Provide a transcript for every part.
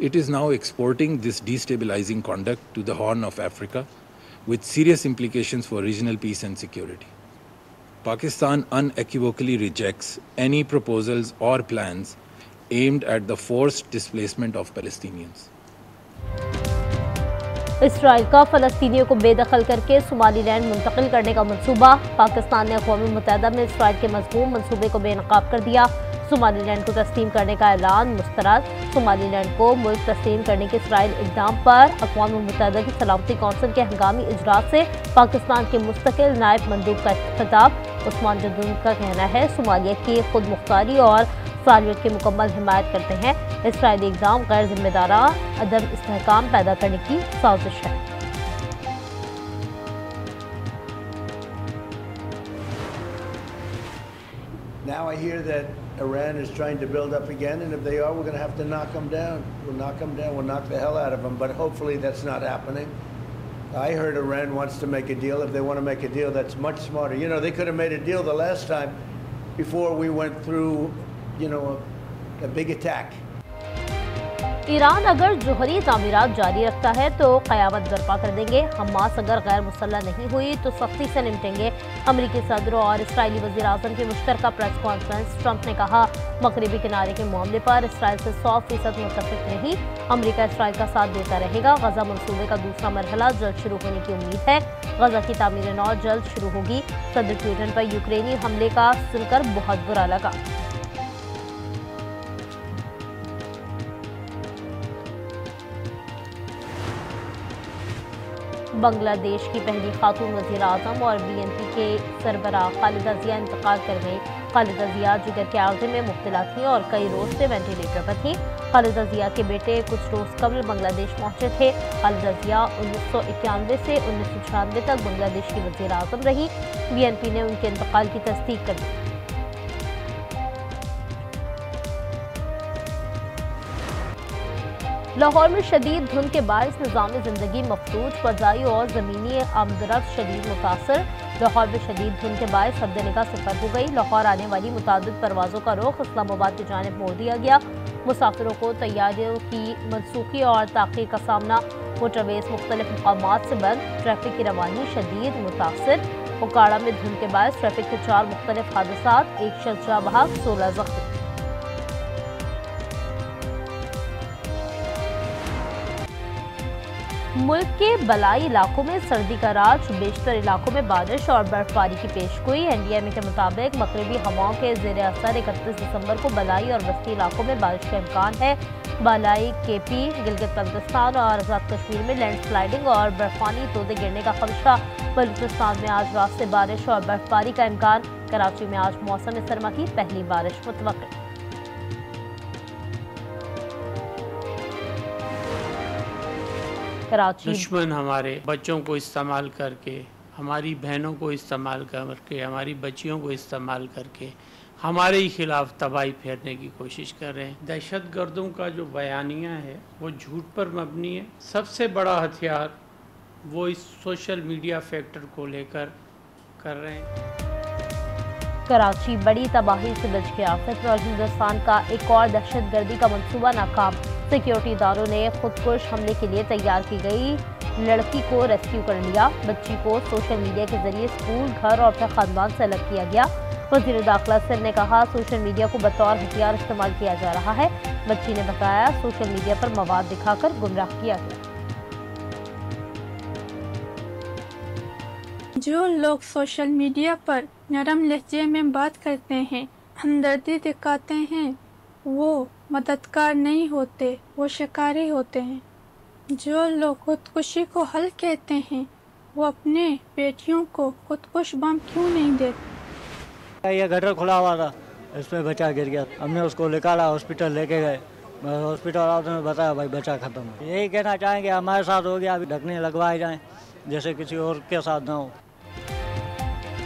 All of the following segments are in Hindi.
It is now exporting this destabilizing conduct to the Horn of Africa with serious implications for regional peace and security. Pakistan unequivocally rejects any proposals or plans aimed at the forced displacement of Palestinians. Israel का फ़लस्तीनियों को बेदखल करके सोमालीलैंड मुंतकिल करने का मंसूबा। पाकिस्तान ने अक़वाम मुत्तहिदा में इसराइल के मज़मूम मंसूबे को बेनकाब कर दिया। सोमालीलैंड को तस्लीम करने का ऐलान मुस्तरद। सोमालीलैंड को मुल्क तस्लीम करने के इसराइल इक़दाम पर अक़वाम मुत्तहिदा की सलामती कौंसिल के हंगामी इजलास से पाकिस्तान के मुस्तकिल नायब मंदूब का खिताब। उस्मान जदून का कहना है सोमालिया की खुद मुख्तारी और सालियत की मुकम्मल हिमायत करते हैं। इसराइली इक़दाम गैर जिम्मेदाराना अदम इस्तेहकाम पैदा करने की साजिश है। Now I hear that Iran is trying to build up again, and if they are, we're going to have to knock them down. We'll knock them down. We'll knock the hell out of them. But hopefully that's not happening. I heard Iran wants to make a deal. If they want to make a deal, that's much smarter. You know, they could have made a deal the last time before we went through, you know, a big attack. Iran अगर जोहरी तामीरात जारी रखता है तो क़यामत बर्पा कर देंगे। हमास अगर गैर मुसल्लह नहीं हुई तो सख्ती से निपटेंगे। अमरीकी सदर और इसराइली वज़ीर आज़म की मुश्तरका प्रेस कॉन्फ्रेंस। ट्रंप ने कहा मगरबी किनारे के मामले पर इसराइल से 100% मुत्तफ़िक़ नहीं। अमरीका इसराइल का साथ देता रहेगा। गज़ा मंसूबे का दूसरा मरहला जल्द शुरू होने की उम्मीद है। गज़ा की तामीर नौ जल्द शुरू होगी। सदर ट्विटर पर यूक्रेनी हमले का सुनकर बहुत बुरा लगा। बांग्लादेश की पहली खातून वज़ीर आज़म और BNP के सरबराह खालिदा ज़िया इंतकाल कर गई। खालिदा ज़िया जिगर के आर्जे में मुब्तला थी और कई रोज़ से वेंटिलेटर पर थी। खालिदा ज़िया के बेटे कुछ रोज़ कबल बांग्लादेश पहुंचे थे। खालिदा ज़िया 1991 से 1996 तक बांग्लादेश की वज़ीर आज़म रही। BNP ने उनके इंतकाल की तस्दीक कर दी। लाहौर में शदीद धुंध के बायस निज़ाम ज़िंदगी मफलूज, फ़ज़ाई और ज़मीनी आमदरफ्त शदीद मुतासर। लाहौर में शदीद धुंध के बायस हद निगाह सिफर हो गई। लाहौर आने वाली मुतादिद परवाज़ों का रुख इस्लामाबाद की जानिब मोड़ दिया गया। मुसाफिरों को तैयारियों की मनसूखी और ताख़ीर का सामना। मोटरवेज़ मुख्तलिफ मकामात से बंद। ट्रैफिक की रवानी शदीद मुतासर। उकाड़ा में धुंध के बायस ट्रैफिक के 4 मुख्तलिफ हादसात, 1 शख्स जाँ बहक, 16 ज़ख्मी। मुल्क के बलाई इलाकों में सर्दी का राज, बेशतर इलाकों में बारिश और बर्फबारी की पेशगोई। NDMA के मुताबिक मगरबी हवाओं के ज़ेर असर 31 दिसंबर को बलाई और वस्ती इलाकों में बारिश का इम्कान है। बलाई, KP, गिलगित बल्तिस्तान और आज़ाद कश्मीर में लैंडस्लाइडिंग और बर्फानी तोदे गिरने का खदशा। बलूचिस्तान में आज रात से बारिश और बर्फबारी का इम्कान। कराची में आज मौसम सरमा की पहली बारिश मुतवक्किल। दुश्मन हमारे बच्चों को इस्तेमाल करके, हमारी बहनों को इस्तेमाल करके, हमारी बच्चियों को इस्तेमाल करके हमारे ही खिलाफ तबाही फेरने की कोशिश कर रहे हैं। दहशत गर्दों का जो बयानिया है वो झूठ पर मबनी है। सबसे बड़ा हथियार वो इस सोशल मीडिया फैक्टर को लेकर कर रहे हैं। कराची बड़ी तबाही से बच गया। फिर और हिंदुस्तान का एक और दहशतगर्दी का मंसूबा नाकाम। सिक्योरिटी इदारों ने खुदकुश हमले के लिए तैयार की गई लड़की को रेस्क्यू कर लिया। बच्ची को सोशल मीडिया के जरिए स्कूल, घर और अपने खानदान से अलग किया गया। वज़ीर दाखिला सिंध ने कहा सोशल मीडिया को बतौर हथियार इस्तेमाल किया जा रहा है। बच्ची ने बताया सोशल मीडिया पर मवाद दिखाकर गुमराह किया गया। जो लोग सोशल मीडिया पर नरम लहजे में बात करते हैं, हमदर्दी दिखाते हैं, वो मददगार नहीं होते, वो शिकारी होते हैं। जो लोग खुदकुशी को हल कहते हैं, वो अपने बेटियों को खुदकुश बम क्यों नहीं देते। ये गटर खुला हुआ था, इस पे बच्चा गिर गया। हमने उसको निकाला, हॉस्पिटल लेके गए। हॉस्पिटल वालों ने बताया भाई बच्चा खत्म है। यही कहना चाहेंगे हमारे साथ हो गया, अभी ढकने लगवाए जाएं जैसे किसी और के साथ ना हो।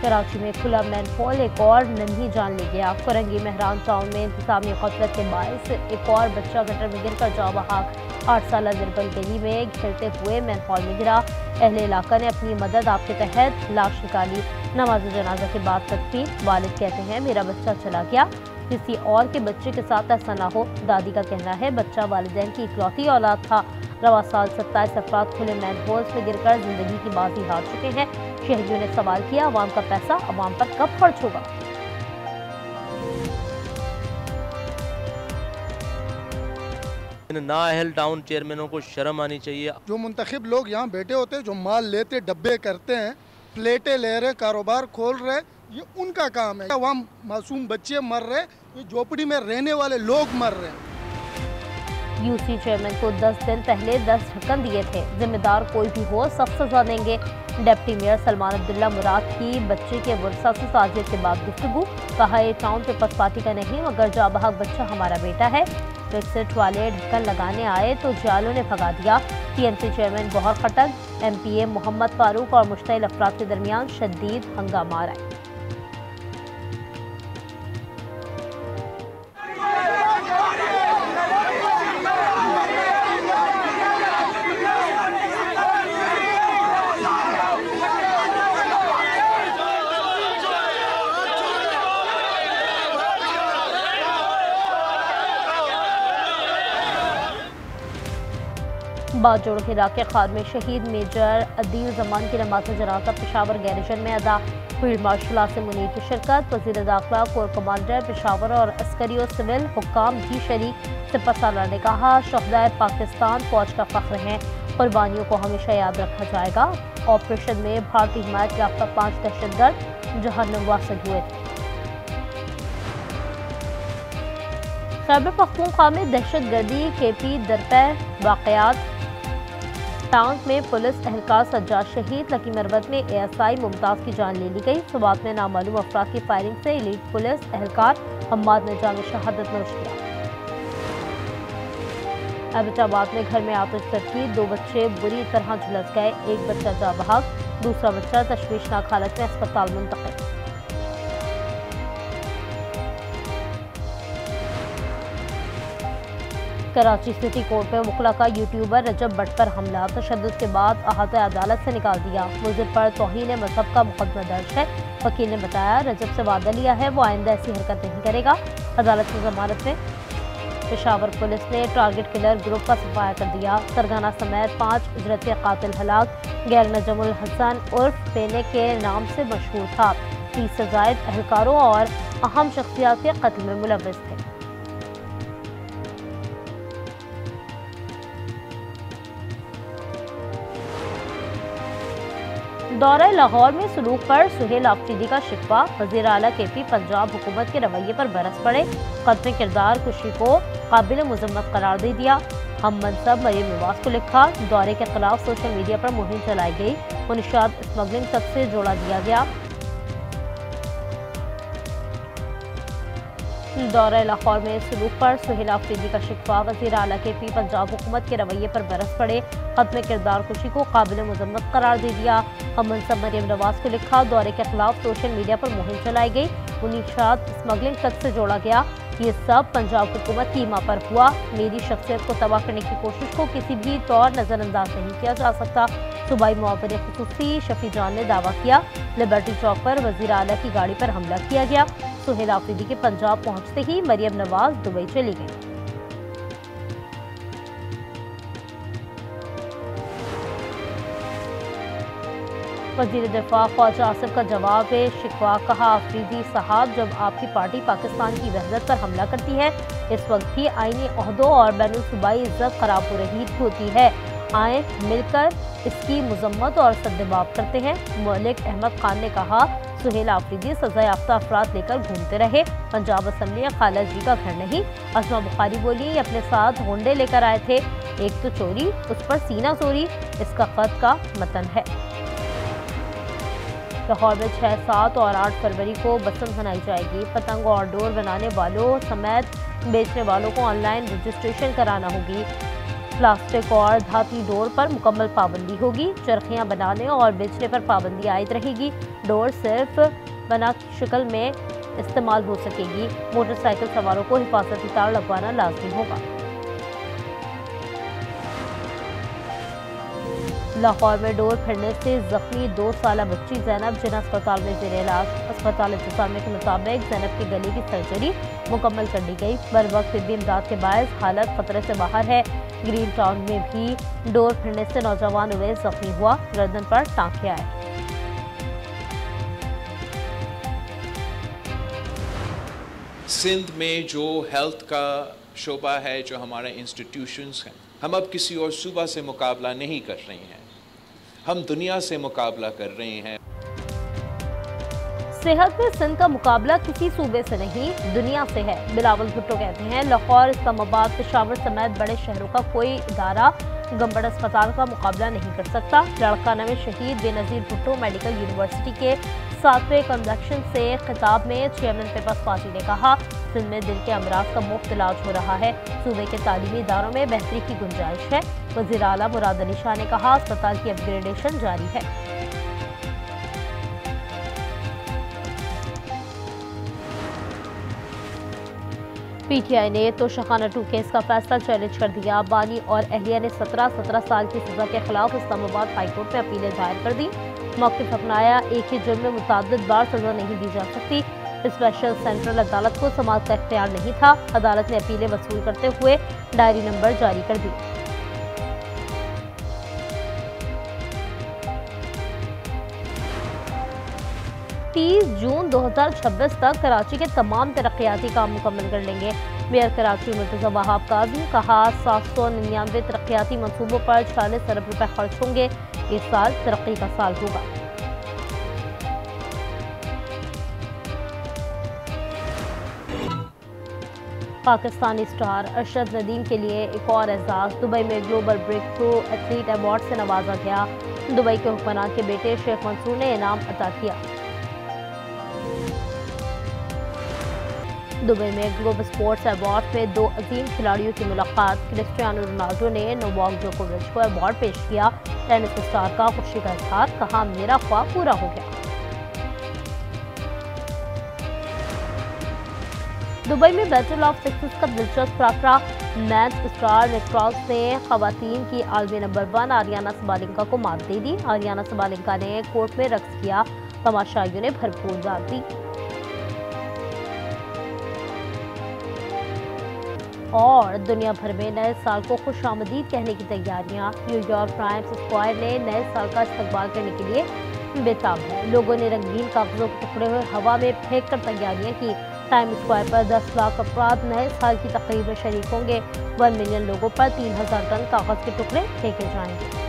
कराची में खुला मैनहोल एक और नन्ही जान ले गया। फरंगी मेहरान टाउन में इंतजामी गफलत के बायस एक और बच्चा गटर में गिरकर जाँ बहक। 8 साल दिरबल गली में खेलते हुए मैनहोल में गिरा। अहले इलाका ने अपनी मदद आप के तहत लाश निकाली। नमाज जनाजा के बाद तकफीन। वालिद कहते हैं मेरा बच्चा चला गया। किसी और के बच्चे के साथ ऐसा ना हो। दादी का कहना है बच्चा वालिदैन की इकलौती औलाद था। रवा साल 27 अफराद खुले मैनहोल्स में गिरकर जिंदगी की बाजी हार चुके हैं। शहरियों ने सवाल किया, अवाम का पैसा अवाम पर कब खर्च होगा? नाअहल टाउन चेयरमैनों को शर्म आनी चाहिए। जो मुंतखब लोग यहाँ बैठे होते हैं, जो माल लेते डब्बे करते हैं, प्लेटें ले रहे, कारोबार खोल रहे, ये उनका काम है। वहाँ मासूम बच्चे मर रहे, ये झोपड़ी में रहने वाले लोग मर रहे हैं। यूसी चेयरमैन को 10 दिन पहले 10 ढक्कन दिए थे। जिम्मेदार कोई भी हो सख्त सजा देंगे। डिप्टी मेयर सलमान अब्दुल्ला मुराद की बच्चे के वर्षा से ताजियत के बाद गुफ्तगू। कहा ये टाउन पीपल्स पार्टी का नहीं मगर जाबहक बच्चा हमारा बेटा है। फिक्सेट वाले ढक्कन लगाने आए तो जालों ने भगा दिया। TMC chairman Gohar Khattak, MPA Mohammad Farooq और मुश्तइल अफराद के दरमियान शदीद हंगामा आए। बाजोड़ के इलाके खार में शहीद मेजर अदील जमान की नमाज जनाजा पेशावर गैरिजन में अदा। फील्ड मार्शल आसिम मुनीर की शिरकत। वज़ीर दाखिला, कोर कमांडर पेशावर और अस्करी और सिविल हुक्काम भी शरीक। सिपहसालार ने कहा शहदाए पाकिस्तान फौज का फख्र हैं, कुर्बानियों को हमेशा याद रखा जाएगा। ऑपरेशन में भारतीय हिमायत याफ्ता 5 दहशतगर्द जहन्नुम वासिल हुए थे। खैबर पख्तूनख्वा में दहशतगर्दी केपी दरपे वाक़यात। टाउन में पुलिस एहलकार सज्जाद शहीद। लकी मरवत में एएसआई मुमताज़ की जान ले ली गई। सुबात में नामालूम अफराद की फायरिंग से एलीट पुलिस एहलकार हम्माद ने जान शहादत नोश किया। एबटाबाद में घर में आतिश झपकी, 2 बच्चे बुरी तरह झुलस गए। एक बच्चा जा बहक, दूसरा बच्चा तशवीशनाक हालत में अस्पताल मुंतकिल। कराची सिटी कोर्ट में वकला का यूट्यूबर रजब भट्ट पर हमला। तशद्दुद के बाद अहाते अदालत से निकाल दिया। मुलजिम पर तौहीन मजहब का मुकदमा दर्ज है। वकील ने बताया रजब से वादा लिया है वो आइंदा ऐसी हरकत नहीं करेगा। अदालत की जमानत में पेशावर पुलिस ने टारगेट किलर ग्रुप का सफाया कर दिया। सरगना समेत 5 उजरती कातिल हलाक। गैर नजमुल हसन उर्फ पेने के नाम से मशहूर था। 30 से जायद एहलकारों और अहम शख्सियात के कत्ल में मुलव्वस थे। दौरा लाहौर में सलूक पर सुहेल आफरीदी का शिकवा। वज़ीर आला केपी पंजाब हुकूमत के रवैये पर बरस पड़े। ख़त्म किरदार खुशी को काबिल मुज़म्मत करार दे दिया। हम मनसब मरीम नवाज को लिखा। दौरे के खिलाफ सोशल मीडिया पर मुहिम चलाई गई। मुनशियात स्मगलिंग तक से जोड़ा दिया गया। दौरा लाहौर में सलूक पर सुहेल आफरीदी का शिकवा। वज़ीर आला केपी पंजाब हुकूमत के रवैये पर बरस पड़े। ख़त्म किरदार खुशी को काबिल मुज़म्मत करार दे दिया। हम मनसब मरीम नवाज को लिखा। दौरे के खिलाफ सोशल मीडिया पर मुहिम चलाई गई। मुनीशात स्मगलिंग तक से जोड़ा गया। ये सब पंजाब हुकूमत की ईमा पर हुआ। मेरी शख्सियत को तबाह करने की कोशिश को किसी भी तौर नज़रअंदाज नहीं किया जा सकता। सूबाई मुआविन खुसूसी शफी जान ने दावा किया। लिबर्टी चौक पर वज़ीर आला की गाड़ी पर हमला किया गया। सुहेल आफरीदी के पंजाब पहुंचते ही मरियम नवाज दुबई चली गई। वज़ीर दिफा ख्वाजा आसिफ का जवाब शिकवा। कहा आफरीदी साहब जब आपकी पार्टी पाकिस्तान की वहदत पर हमला करती है इस वक्त भी आईनी ओहदों और बैनुल सूबाई इज्जत खराब हो रही होती है। आए मिलकर इसकी मजम्मत और सद्दबाब करते हैं। मलिक अहमद खान ने कहा सुहेल आफरीदी सजा याफ्ता अफराद लेकर घूमते रहे। पंजाब असम्बली खाला जी का घर नहीं। असमा बुखारी बोली अपने साथ होंडे लेकर आए थे। एक तो चोरी उस पर सीना चोरी इसका खत का मतन है। लाहौर में 6, 7 और 8 फरवरी को बसंत मनाई जाएगी। पतंग और डोर बनाने वालों समेत बेचने वालों को ऑनलाइन रजिस्ट्रेशन कराना होगी। प्लास्टिक और धातु डोर पर मुकम्मल पाबंदी होगी। चरखियाँ बनाने और बेचने पर पाबंदी आयद रहेगी। डोर सिर्फ बना शक्ल में इस्तेमाल हो सकेगी। मोटरसाइकिल सवारों को हिफाजती तार लगवाना लाजमी होगा। लाहौर में डोर फिरने से जख्मी 2 साला बच्ची जैनब जिन्हें अस्पताल में जेर इलाज। अस्पताल इंतजामिया के मुताबिक जैनब के गले की सर्जरी मुकम्मल कर ली गई। बर वक्त तिब्बी इमदाद के बायस हालत खतरे से बाहर है। ग्रीन टाउन में भी डोर फिरने से नौजवान उवैस जख्मी हुआ, गर्दन पर टांके आए। सिंध में जो हेल्थ का शोबा है, जो हमारे इंस्टीट्यूशंस हैं, हम अब किसी और सूबा से मुकाबला नहीं कर रहे हैं, हम दुनिया से मुकाबला कर रहे हैं। सेहत में सिंध का मुकाबला किसी सूबे से नहीं, दुनिया से है। बिलावल भुट्टो कहते हैं लाहौर, इस्लामाबाद, पेशावर समेत बड़े शहरों का कोई इदारा गंबड़ अस्पताल का मुकाबला नहीं कर सकता। लड़काना में शहीद बेनज़ीर भुट्टो मेडिकल यूनिवर्सिटी के 7वें कन्वेंशन से खिताब में चेयरमैन पीपल्स पार्टी ने कहा, सिंध में दिल के अमराज का मुफ्त इलाज हो रहा है। सूबे के तालीमी इदारों में बेहतरी की गुंजाइश है। वज़ीर आला मुराद अली शाह ने कहा, अस्पताल की अपग्रेडेशन जारी है। पीटीआई ने तोशाखाना 2 केस का फैसला चैलेंज कर दिया। बानी और अहलिया ने 17 साल की सजा के खिलाफ इस्लामाबाद हाईकोर्ट में अपीलें दायर कर दी। मौक़िफ़ अपनाया, एक ही जुर्म में मुतअद्दिद बार सजा नहीं दी जा सकती। स्पेशल सेंट्रल अदालत को समाअत का इख्तियार नहीं था। अदालत ने अपीलें वसूल करते हुए डायरी नंबर जारी कर दी। जून 2026 तक कराची के तमाम तरक्याती काम मुकम्मल कर लेंगे। मेयर कराची मुर्तज़ा वहाब काज़ी ने कहा, 799 तरक्याती मंसूबों पर 46 अरब रुपए खर्च होंगे। इस साल तरक्की का साल होगा। पाकिस्तानी स्टार अरशद नदीम के लिए एक और एजाज। दुबई में global breakthrough athlete award से नवाजा गया। दुबई के हुक्मरान के बेटे शेख मंसूर ने इनाम अता किया। दुबई में ग्लोबल स्पोर्ट्स अवार्ड में 2 अजीम खिलाड़ियों की मुलाकात। क्रिस्टियानो रोनाल्डो ने नोवाक जोकोविच को अवार्ड पेश किया। टेनिस स्टार का खुशी का इजहार, कहा, मेरा ख्वाब पूरा हो गया। दुबई में बैटल ऑफ सेक्सेस का दिलचस्प टाकरा। मैच स्टार निक्रास ने खवातीन की आलमी नंबर 1 आरियाना सबालेंका को मात दे दी। आरियाना सबालेंका ने कोर्ट में रक्स किया, तमाशाइयों ने भरपूर दाद दी। और दुनिया भर में नए साल को खुशामदीद कहने की तैयारियां। न्यूयॉर्क टाइम्स स्क्वायर ने नए साल का इस्तकबाल करने के लिए बेताब है। लोगों ने रंगीन कागजों के टुकड़े हुए हवा में फेंक कर तैयारियां की। टाइम स्क्वायर पर 10 लाख अफराद नए साल की तकरीब में शरीक होंगे। 1 मिलियन लोगों पर 3000 टन कागज के टुकड़े फेंके जाएंगे।